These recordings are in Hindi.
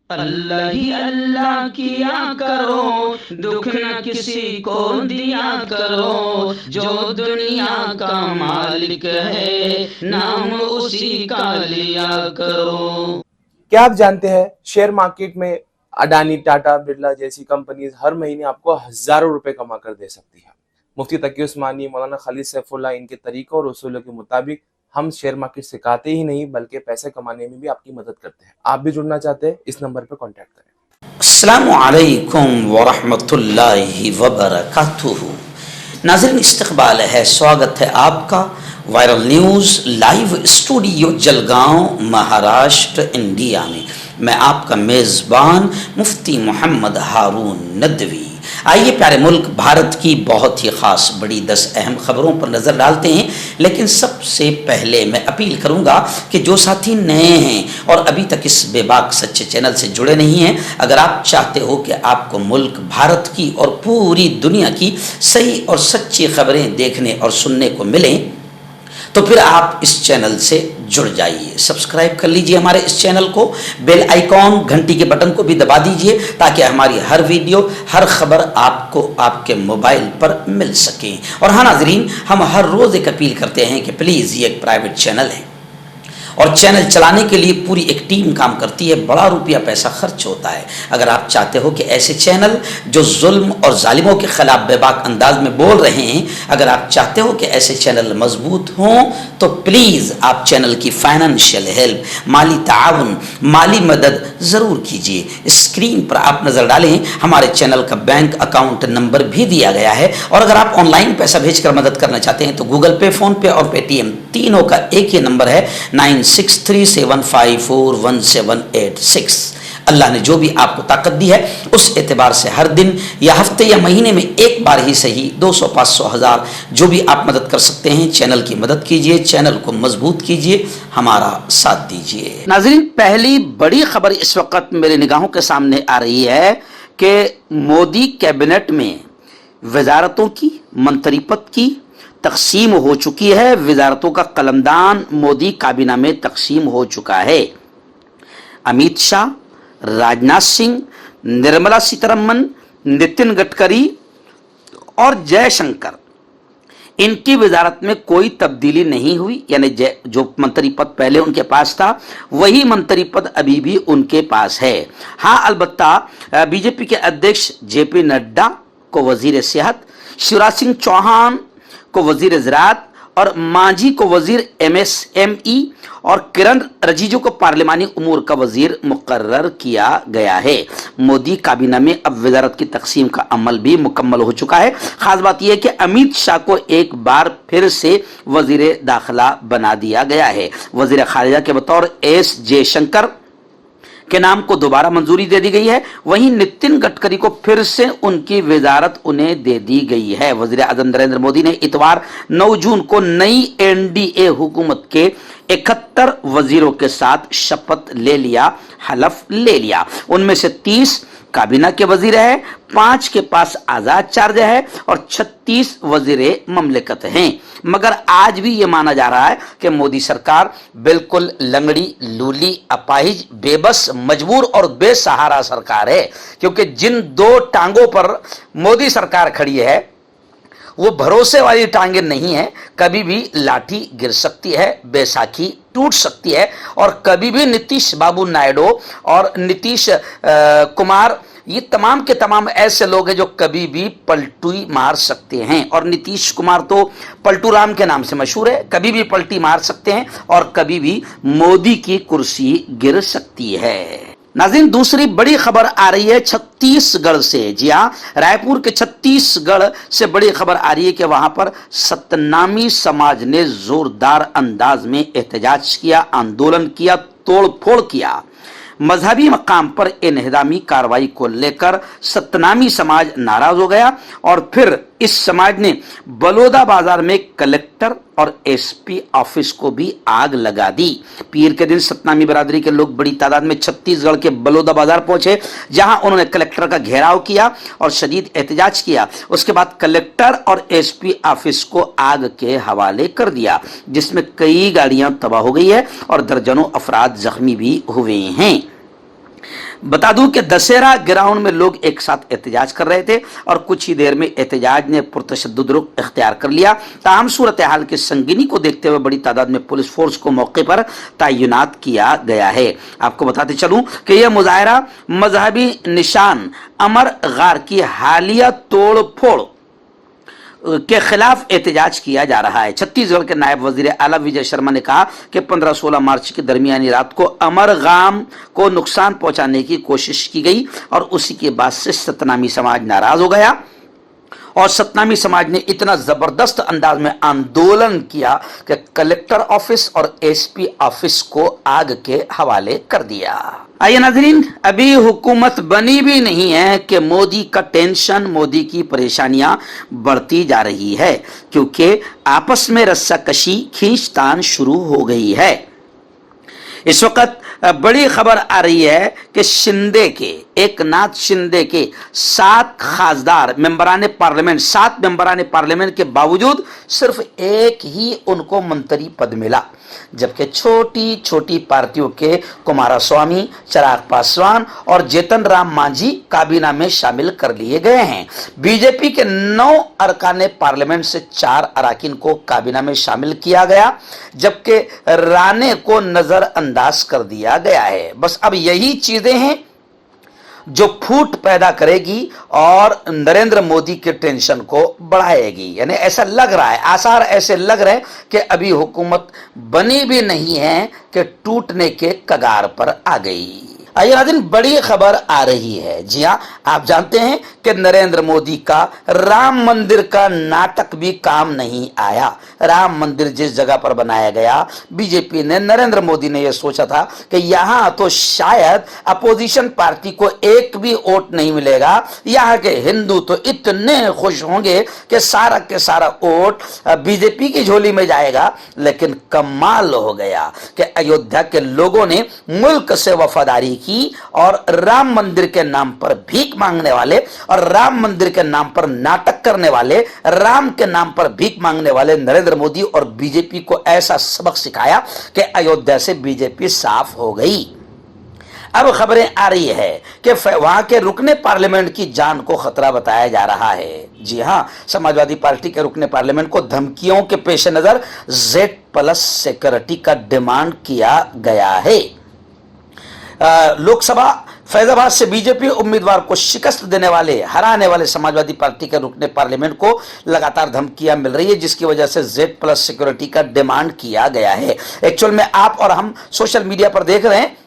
अल्लाह ही अल्लाह किया करो, दुख न किसी को दिया करो, जो दुनिया का मालिक है नाम उसी का लिया करो। क्या आप जानते हैं शेयर मार्केट में अडानी, टाटा, बिरला जैसी कंपनीज हर महीने आपको हजारों रुपए कमा कर दे सकती है। मुफ्ती तकी उस्मानी, मौलाना खालिद सैफुल्लाह इनके तरीकों और उसूलों के मुताबिक हम शेयर मार्केट सिखाते ही नहीं बल्कि पैसे कमाने में भी आपकी मदद करते हैं। आप भी जुड़ना चाहते हैं, इस नंबर पर कॉन्टैक्ट करें। अस्सलामु अलैकुम वरहमतुल्लाहि वबरकातुहू। नाज़रीन, इस्तक़बाल है, स्वागत है आपका viral news live studio Jalgaon, Maharashtra, India में। मैं आपका मेज़बान मुफ्ती मोहम्मद हारून नदवी। आइए प्यारे मुल्क भारत की बहुत ही ख़ास बड़ी 10 अहम खबरों पर नज़र डालते हैं। लेकिन सबसे पहले मैं अपील करूंगा कि जो साथी नए हैं और अभी तक इस बेबाक सच्चे चैनल से जुड़े नहीं हैं, अगर आप चाहते हो कि आपको मुल्क भारत की और पूरी दुनिया की सही और सच्ची खबरें देखने और सुनने को मिलें, तो फिर आप इस चैनल से जुड़ जाइए। सब्सक्राइब कर लीजिए हमारे इस चैनल को, बेल आइकॉन घंटी के बटन को भी दबा दीजिए ताकि हमारी हर वीडियो, हर खबर आपको आपके मोबाइल पर मिल सके। और हाँ नाजरीन, हम हर रोज़ एक अपील करते हैं कि प्लीज़ ये एक प्राइवेट चैनल है और चैनल चलाने के लिए पूरी एक टीम काम करती है, बड़ा रुपया पैसा खर्च होता है। अगर आप चाहते हो कि ऐसे चैनल जो जुल्म और जालिमों के खिलाफ बेबाक अंदाज में बोल रहे हैं, अगर आप चाहते हो कि ऐसे चैनल मजबूत हों, तो प्लीज़ आप चैनल की फाइनेंशियल हेल्प, माली ताउन, माली मदद ज़रूर कीजिए। स्क्रीन पर आप नज़र डालें, हमारे चैनल का बैंक अकाउंट नंबर भी दिया गया है। और अगर आप ऑनलाइन पैसा भेजकर मदद करना चाहते हैं तो गूगल पे, फ़ोन पे और पेटीएम तीनों का एक ही नंबर है 9637541786। अल्लाह ने जो भी आपको ताकत दी है उस एतबार से हर दिन या हफ्ते या महीने में एक बार ही सही 200, 500, 1000 जो भी आप मदद कर सकते हैं, चैनल की मदद कीजिए, चैनल को मजबूत कीजिए, हमारा साथ दीजिए। नाज़रीन, पहली बड़ी खबर इस वक्त मेरे निगाहों के सामने आ रही है कि मोदी कैबिनेट में वजारतों की, मंत्री पद की तकसीम हो चुकी है। वजारतों का कलमदान मोदी काबीना में तकसीम हो चुका है। अमित शाह, राजनाथ सिंह, निर्मला सीतारमन, नितिन गडकरी और जयशंकर, इनकी वजारत में कोई तब्दीली नहीं हुई। यानी जो मंत्री पद पहले उनके पास था वही मंत्री पद अभी भी उनके पास है। हाँ, अलबत्ता बीजेपी के अध्यक्ष जेपी नड्डा को वजीर सेहत, शिवराज सिंह चौहान को वजीर ज़राअत और मांझी को वजीर MSME और किरण रिजिजू को पार्लिमानी उमूर का वजीर मुकर्रर किया गया है। मोदी काबीना में अब वजारत की तकसीम का अमल भी मुकम्मल हो चुका है। खास बात यह है कि अमित शाह को एक बार फिर से वजीर दाखिला बना दिया गया है। वजीर खारिजा के बतौर S जयशंकर के नाम को दोबारा मंजूरी दे दी गई है। वहीं नितिन गडकरी को फिर से उनकी वजारत उन्हें दे दी गई है। वजीर आजम नरेंद्र मोदी ने इतवार 9 जून को नई NDA हुकूमत के 71 वजीरों के साथ शपथ ले लिया, हलफ ले लिया। उनमें से 30 काबीना के वजीर है, 5 के पास आजाद चार्ज है और 36 वजीरे ममलिकत हैं। मगर आज भी ये माना जा रहा है कि मोदी सरकार बिल्कुल लंगड़ी, लूली, अपाहिज, बेबस, मजबूर और बेसहारा सरकार है, क्योंकि जिन 2 टांगों पर मोदी सरकार खड़ी है वो भरोसे वाली टांगे नहीं है। कभी भी लाठी गिर सकती है, बैसाखी टूट सकती है और कभी भी नीतीश बाबू नायडू और नीतीश कुमार, ये तमाम के तमाम ऐसे लोग हैं जो कभी भी पलटी मार सकते हैं। और नीतीश कुमार तो पलटू राम के नाम से मशहूर है, कभी भी पलटी मार सकते हैं और कभी भी मोदी की कुर्सी गिर सकती है। नाज़रीन, दूसरी बड़ी खबर आ रही है छत्तीसगढ़ से। जी हाँ, रायपुर के छत्तीसगढ़ से बड़ी खबर आ रही है कि वहां पर सतनामी समाज ने जोरदार अंदाज में एहतजाज किया, आंदोलन किया, तोड़फोड़ किया। मजहबी मकाम पर इन्हदामी कार्रवाई को लेकर सतनामी समाज नाराज हो गया और फिर इस समाज ने बलौदा बाजार में कलेक्टर और SP ऑफिस को भी आग लगा दी। पीर के दिन सतनामी बरादरी के लोग बड़ी तादाद में छत्तीसगढ़ के बलौदा बाजार पहुंचे, जहां उन्होंने कलेक्टर का घेराव किया और शदीद एहतजाज किया। उसके बाद कलेक्टर और SP ऑफिस को आग के हवाले कर दिया, जिसमें कई गाड़ियां तबाह हो गई है और दर्जनों अफराद जख्मी भी हुए हैं। बता दूं कि दशहरा ग्राउंड में लोग एक साथ एहतजाज कर रहे थे और कुछ ही देर में एहतजाज ने पुरतशद्दुद रुख इख्तियार कर लिया। ताहम सूरत हाल की संगीनी को देखते हुए बड़ी तादाद में पुलिस फोर्स को मौके पर तैनात किया गया है। आपको बताते चलूं कि यह मुजाहरा मजहबी निशान अमर गार की हालिया तोड़ फोड़ के खिलाफ एहतजाज किया जा रहा है। छत्तीसगढ़ के नायब वजीर आला विजय शर्मा ने कहा कि 15-16 मार्च की दरमियानी रात को अमरगाम को नुकसान पहुंचाने की कोशिश की गई और उसी के बाद से सतनामी समाज नाराज हो गया और सतनामी समाज ने इतना जबरदस्त अंदाज में आंदोलन किया कि कलेक्टर ऑफिस और एसपी ऑफिस को आग के हवाले कर दिया। आइए नाज़रीन, अभी हुकूमत बनी भी नहीं है कि मोदी का टेंशन, मोदी की परेशानियां बढ़ती जा रही है क्योंकि आपस में रस्साकशी खींचतान शुरू हो गई है। इस वक्त बड़ी खबर आ रही है कि शिंदे के, एकनाथ शिंदे के 7 खासदार मेंबरान पार्लियामेंट, 7 मेंबरान पार्लियामेंट के बावजूद सिर्फ एक ही उनको मंत्री पद मिला, जबकि छोटी छोटी पार्टियों के कुमारस्वामी, चिराग पासवान और जीतन राम मांझी काबीना में शामिल कर लिए गए हैं। बीजेपी के 9 अरकान पार्लियामेंट से 4 अरकान को काबीना में शामिल किया गया, जबकि राणे को नजरअंदाज कर दिया गया है। बस अब यही चीजें हैं जो फूट पैदा करेगी और नरेंद्र मोदी के टेंशन को बढ़ाएगी। यानी ऐसा लग रहा है, आसार ऐसे लग रहे हैं कि अभी हुकूमत बनी भी नहीं है कि टूटने के कगार पर आ गई। आइए नाज़रीन, बड़ी खबर आ रही है। जी हाँ, आप जानते हैं कि नरेंद्र मोदी का राम मंदिर का नाटक भी काम नहीं आया। राम मंदिर जिस जगह पर बनाया गया, बीजेपी ने, नरेंद्र मोदी ने यह सोचा था कि यहां तो शायद अपोजिशन पार्टी को एक भी वोट नहीं मिलेगा, यहां के हिंदू तो इतने खुश होंगे कि सारा के सारा वोट बीजेपी की झोली में जाएगा। लेकिन कमाल हो गया कि अयोध्या के लोगों ने मुल्क से वफादारी की और राम मंदिर के नाम पर भीख मांगने वाले और राम मंदिर के नाम पर नाटक करने वाले, राम के नाम पर भीख मांगने वाले नरेंद्र मोदी और बीजेपी को ऐसा सबक सिखाया कि अयोध्या से बीजेपी साफ हो गई। अब खबरें आ रही है कि वहां के रुकने पार्लियामेंट की जान को खतरा बताया जा रहा है। जी हां, समाजवादी पार्टी के रुकने पार्लियामेंट को धमकियों के पेश नजर Z+ सिक्योरिटी का डिमांड किया गया है। लोकसभा फैजाबाद से बीजेपी उम्मीदवार को शिकस्त देने वाले, हराने वाले समाजवादी पार्टी के रुकने पार्लियामेंट को लगातार धमकियां मिल रही है, जिसकी वजह से Z+ सिक्योरिटी का डिमांड किया गया है। एक्चुअल में आप और हम सोशल मीडिया पर देख रहे हैं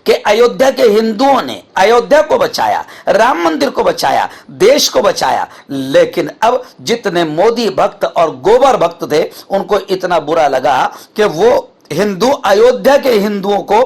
कि अयोध्या के हिंदुओं ने अयोध्या को बचाया, राम मंदिर को बचाया, देश को बचाया, लेकिन अब जितने मोदी भक्त और गोबर भक्त थे उनको इतना बुरा लगा कि वो हिंदू अयोध्या के हिंदुओं को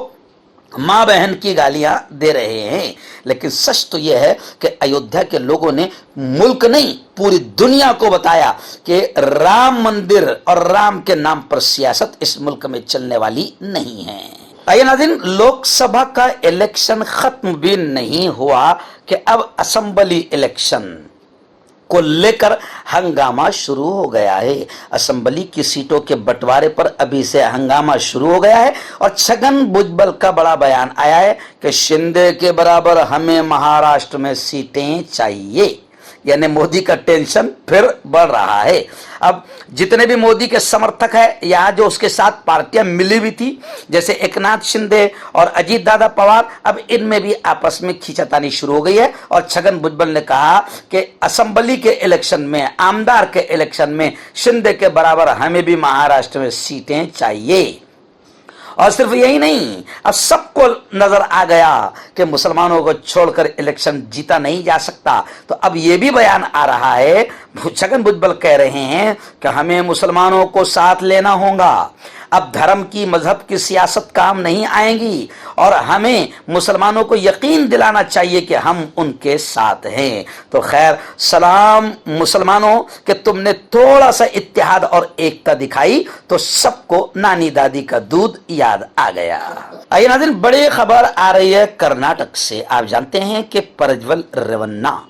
मां बहन की गालियां दे रहे हैं। लेकिन सच तो यह है कि अयोध्या के लोगों ने मुल्क नहीं पूरी दुनिया को बताया कि राम मंदिर और राम के नाम पर सियासत इस मुल्क में चलने वाली नहीं है। आइए नाज़रीन, लोकसभा का इलेक्शन खत्म भी नहीं हुआ कि अब असेंबली इलेक्शन को लेकर हंगामा शुरू हो गया है। असेंबली की सीटों के बंटवारे पर अभी से हंगामा शुरू हो गया है और छगन भुजबल का बड़ा बयान आया है कि शिंदे के बराबर हमें महाराष्ट्र में सीटें चाहिए। यानी मोदी का टेंशन फिर बढ़ रहा है। अब जितने भी मोदी के समर्थक हैं, यहाँ जो उसके साथ पार्टियां मिली हुई थी, जैसे एकनाथ शिंदे और अजीत दादा पवार, अब इनमें भी आपस में खींचातानी शुरू हो गई है। और छगन भुजबल ने कहा कि असेंबली के इलेक्शन में, आमदार के इलेक्शन में शिंदे के बराबर हमें भी महाराष्ट्र में सीटें चाहिए। और सिर्फ यही नहीं, अब सबको नजर आ गया कि मुसलमानों को छोड़कर इलेक्शन जीता नहीं जा सकता। तो अब यह भी बयान आ रहा है, छगन भुजबल कह रहे हैं कि हमें मुसलमानों को साथ लेना होगा। अब धर्म की, मजहब की सियासत काम नहीं आएगी और हमें मुसलमानों को यकीन दिलाना चाहिए कि हम उनके साथ हैं। तो खैर, सलाम मुसलमानों कि तुमने थोड़ा सा इत्तेहाद और एकता दिखाई तो सबको नानी दादी का दूध याद आ गया। आइए नाज़रीन, बड़ी खबर आ रही है कर्नाटक से। आप जानते हैं कि प्रज्वल रेवन्ना,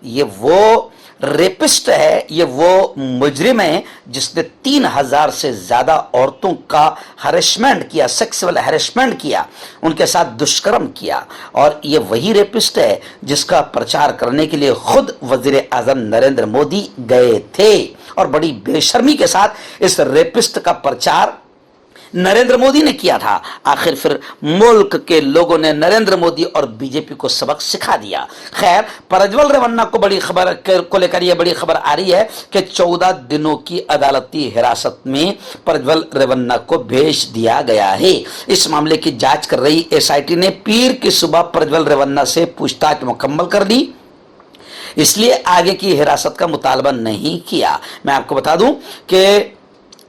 ये वो रेपिस्ट है, ये वो मुजरिम है जिसने 3000 से ज्यादा औरतों का हरेसमेंट किया, सेक्सुअल हरेसमेंट किया, उनके साथ दुष्कर्म किया। और ये वही रेपिस्ट है जिसका प्रचार करने के लिए खुद वजीर आजम नरेंद्र मोदी गए थे और बड़ी बेशर्मी के साथ इस रेपिस्ट का प्रचार नरेंद्र मोदी ने किया था। आखिर फिर मुल्क के लोगों ने नरेंद्र मोदी और बीजेपी को सबक सिखा दिया। खैर, प्रज्वल रेवन्ना को बड़ी खबर को लेकर यह बड़ी खबर आ रही है कि 14 दिनों की अदालती हिरासत में प्रज्वल रेवन्ना को भेज दिया गया है। इस मामले की जांच कर रही एसआईटी ने पीर की सुबह प्रज्वल रेवन्ना से पूछताछ मुकम्मल कर दी, इसलिए आगे की हिरासत का मुतालबा नहीं किया। मैं आपको बता दूं कि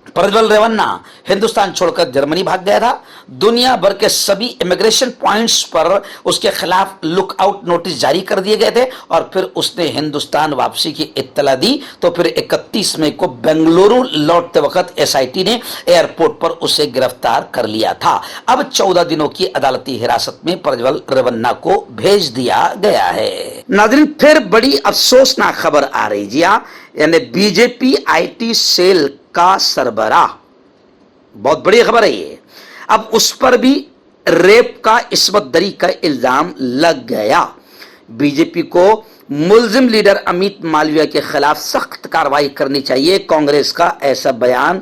प्रज्वल रेवन्ना हिंदुस्तान छोड़कर जर्मनी भाग गया था। दुनिया भर के सभी इमिग्रेशन पॉइंट्स पर उसके खिलाफ लुकआउट नोटिस जारी कर दिए गए थे और फिर उसने हिंदुस्तान वापसी की इत्तला दी। तो फिर 31 मई को बेंगलुरु लौटते वक्त एसआईटी ने एयरपोर्ट पर उसे गिरफ्तार कर लिया था। अब 14 दिनों की अदालती हिरासत में प्रज्वल रेवन्ना को भेज दिया गया है। नाज़रीन, फिर बड़ी अफसोसनाक खबर आ रही जी हाँ, यानी बीजेपी आईटी सेल का सरबराह, बहुत बड़ी खबर है ये, अब उस पर भी रेप का इस्मत दरी का इल्जाम लग गया। बीजेपी को मुल्जिम लीडर अमित मालविया के खिलाफ सख्त कार्रवाई करनी चाहिए, कांग्रेस का ऐसा बयान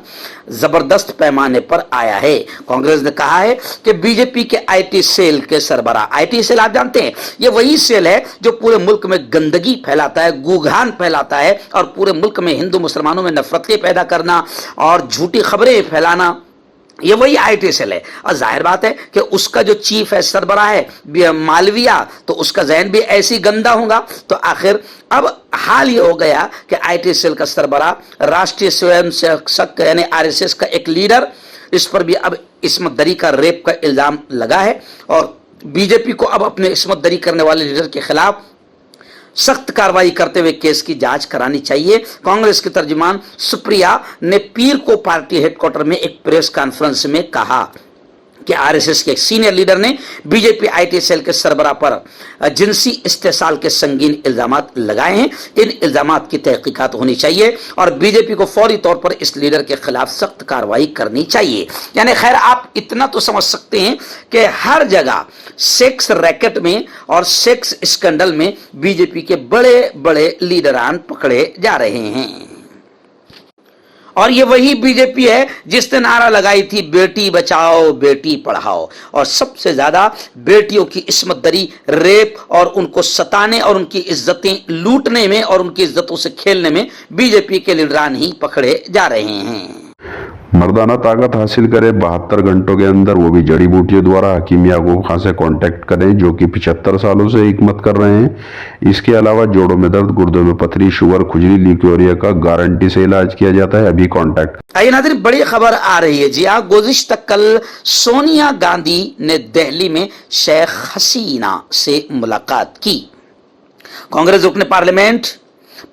जबरदस्त पैमाने पर आया है। कांग्रेस ने कहा है कि बीजेपी के आईटी सेल के सरबराह, आईटी सेल आप जानते हैं ये वही सेल है जो पूरे मुल्क में गंदगी फैलाता है, गुघान फैलाता है और पूरे मुल्क में हिंदू मुसलमानों में नफरतें पैदा करना और झूठी खबरें फैलाना, ये वही आईटी सेल है। और जाहिर बात है कि उसका जो चीफ है, सरबराह है मालविया, तो उसका जहन भी ऐसी गंदा होगा। तो आखिर अब हाल ये हो गया कि आईटी सेल का सरबराह राष्ट्रीय स्वयंसेवक यानी आरएसएस का एक लीडर, इस पर भी अब इस्मत दरी का रेप का इल्जाम लगा है और बीजेपी को अब अपने इस्मत दरी करने वाले लीडर के खिलाफ सख्त कार्रवाई करते हुए केस की जांच करानी चाहिए। कांग्रेस की तर्जुमान सुप्रिया ने पीर को पार्टी हेडक्वार्टर में एक प्रेस कॉन्फ्रेंस में कहा कि आरएसएस के एक सीनियर लीडर ने बीजेपी आईटी सेल के सरबराह पर जिनसी इस्तेसाल के संगीन इल्जामात लगाए हैं। इन इल्जामात की तहकीकात होनी चाहिए और बीजेपी को फौरी तौर पर इस लीडर के खिलाफ सख्त कार्रवाई करनी चाहिए। यानी खैर, आप इतना तो समझ सकते हैं कि हर जगह सेक्स रैकेट में और सेक्स स्कैंडल में बीजेपी के बड़े बड़े लीडरान पकड़े जा रहे हैं। और ये वही बीजेपी है जिसने नारा लगाई थी बेटी बचाओ बेटी पढ़ाओ, और सबसे ज्यादा बेटियों की इस्मत दरी, रेप और उनको सताने और उनकी इज्जतें लूटने में और उनकी इज्जतों से खेलने में बीजेपी के लीडरान ही पकड़े जा रहे हैं। मर्दाना ताकत हासिल करें 72 घंटों के अंदर, वो भी जड़ी बूटियों द्वारा। हकीम याकूब खान से कांटेक्ट करें जो कि 75 सालों से हिकमत कर रहे हैं। इसके अलावा जोड़ों में दर्द, गुर्दों में पथरी, शुगर, खुजली, ल्यूकेरिया का गारंटी से इलाज किया जाता है। अभी कांटेक्ट। आइए नाज़रीन, बड़ी खबर आ रही है जी हाँ, गुज़िश्ता कल सोनिया गांधी ने दिल्ली में शेख हसीना से मुलाकात की। कांग्रेस रुकने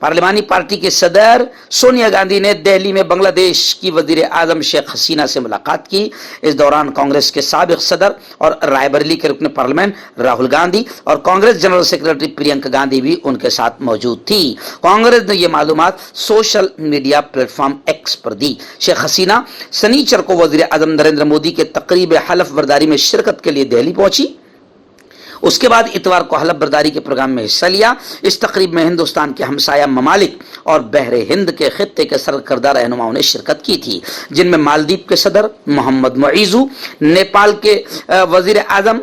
पार्लिमानी पार्टी के सदर सोनिया गांधी ने दिल्ली में बांग्लादेश की वजीर आजम शेख हसीना से मुलाकात की। इस दौरान कांग्रेस के साबिक सदर और रायबरेली के रुकने पार्लियामेंट राहुल गांधी और कांग्रेस जनरल सेक्रेटरी प्रियंका गांधी भी उनके साथ मौजूद थी। कांग्रेस ने यह मालूमात सोशल मीडिया प्लेटफॉर्म एक्स पर दी। शेख हसीना शनिचर को वजीर आजम नरेंद्र मोदी के तकरीब हलफ बर्दारी में शिरकत के लिए दिल्ली पहुंची। उसके बाद इतवार को हलफ बर्दारी के प्रोग्राम में हिस्सा लिया। इस तकरीब में हिंदुस्तान के हमसाया ममालिक और बहरे हिंद के खित्ते के सरकर्दा रहनुमाओं ने शिरकत की थी, जिनमें मालदीव के सदर मोहम्मद मुइज़ू, नेपाल के वजीर आजम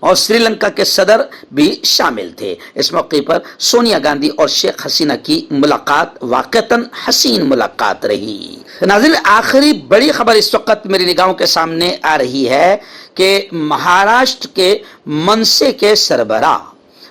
और श्रीलंका के सदर भी शामिल थे। इस मौके पर सोनिया गांधी और शेख हसीना की मुलाकात वाकईतन हसीन मुलाकात रही। नाज़रीन, आखिरी बड़ी खबर इस वक्त मेरी निगाहों के सामने आ रही है कि महाराष्ट्र के मनसे के सरबराह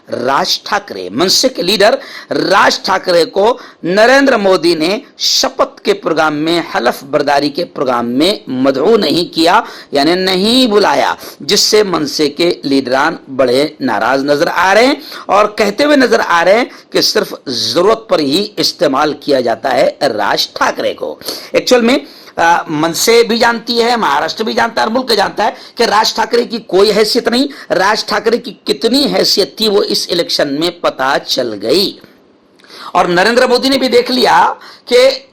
राज ठाकरे, मनसे के लीडर राज ठाकरे को नरेंद्र मोदी ने शपथ के प्रोग्राम में, हलफ बर्दारी के प्रोग्राम में मदऊ नहीं किया, यानी नहीं बुलाया, जिससे मनसे के लीडरान बड़े नाराज नजर आ रहे हैं और कहते हुए नजर आ रहे हैं कि सिर्फ जरूरत पर ही इस्तेमाल किया जाता है राज ठाकरे को। एक्चुअल में मनसे भी जानती है, महाराष्ट्र भी जानता है और मुल्क जानता है कि राज ठाकरे की कोई हैसियत नहीं। राज ठाकरे की कितनी हैसियत थी वो इस इलेक्शन में पता चल गई। और नरेंद्र मोदी ने भी देख लिया कि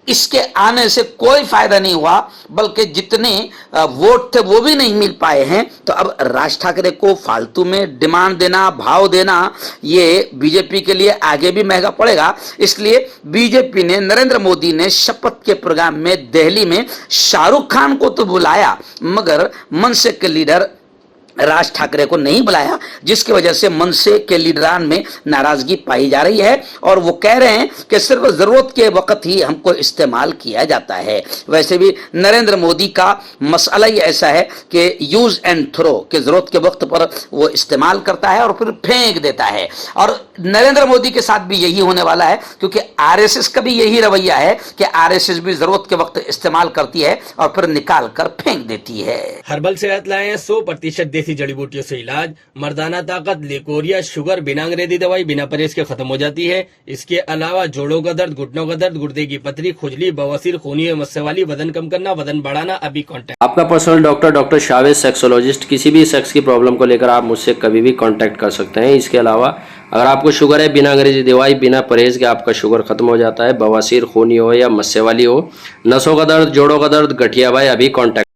इसके आने से कोई फायदा नहीं हुआ, बल्कि जितने वोट थे वो भी नहीं मिल पाए हैं। तो अब राज ठाकरे को फालतू में डिमांड देना, भाव देना, ये बीजेपी के लिए आगे भी महंगा पड़ेगा। इसलिए बीजेपी ने, नरेंद्र मोदी ने शपथ के प्रोग्राम में दिल्ली में शाहरुख खान को तो बुलाया, मगर मनसे के लीडर राज ठाकरे को नहीं बुलाया, जिसकी वजह से मनसे के लीडरान में नाराजगी पाई जा रही है और वो कह रहे हैं कि सिर्फ जरूरत के वक्त ही हमको इस्तेमाल किया जाता है। वैसे भी नरेंद्र मोदी का मसला ही ऐसा है कि यूज एंड थ्रो, कि जरूरत के वक्त पर वो इस्तेमाल करता है और फिर फेंक देता है। और नरेंद्र मोदी के साथ भी यही होने वाला है, क्योंकि आरएसएस का भी यही रवैया है कि आरएसएस भी जरूरत के वक्त इस्तेमाल करती है और फिर निकाल कर फेंक देती है। हर्बल सेहत लाए 100% देसी जड़ी बूटियों से इलाज, मर्दाना ताकत, लिकोरिया, शुगर, बिना अंग्रेजी दवाई, बिना परहेज के खत्म हो जाती है। इसके अलावा जोड़ों का दर्द, घुटनों का दर्द, गुर्दे की पथरी, खुजली, बवासीर, खूनी एवं मस्से वाली, वजन कम करना, वजन बढ़ाना, अभी कॉन्टैक्ट। आपका पर्सनल डॉक्टर शावेज सेक्सोलॉजिस्ट। किसी भी सेक्स की प्रॉब्लम को लेकर आप मुझसे कभी भी कांटेक्ट कर सकते हैं। इसके अलावा अगर आपको शुगर है, बिना अंग्रेजी दवाई, बिना परहेज के आपका शुगर खत्म हो जाता है, बवासीर, खूनी हो या मस्से वाली हो, नसों का दर्द, जोड़ों का दर्द, गठिया भाई, अभी कांटेक्ट।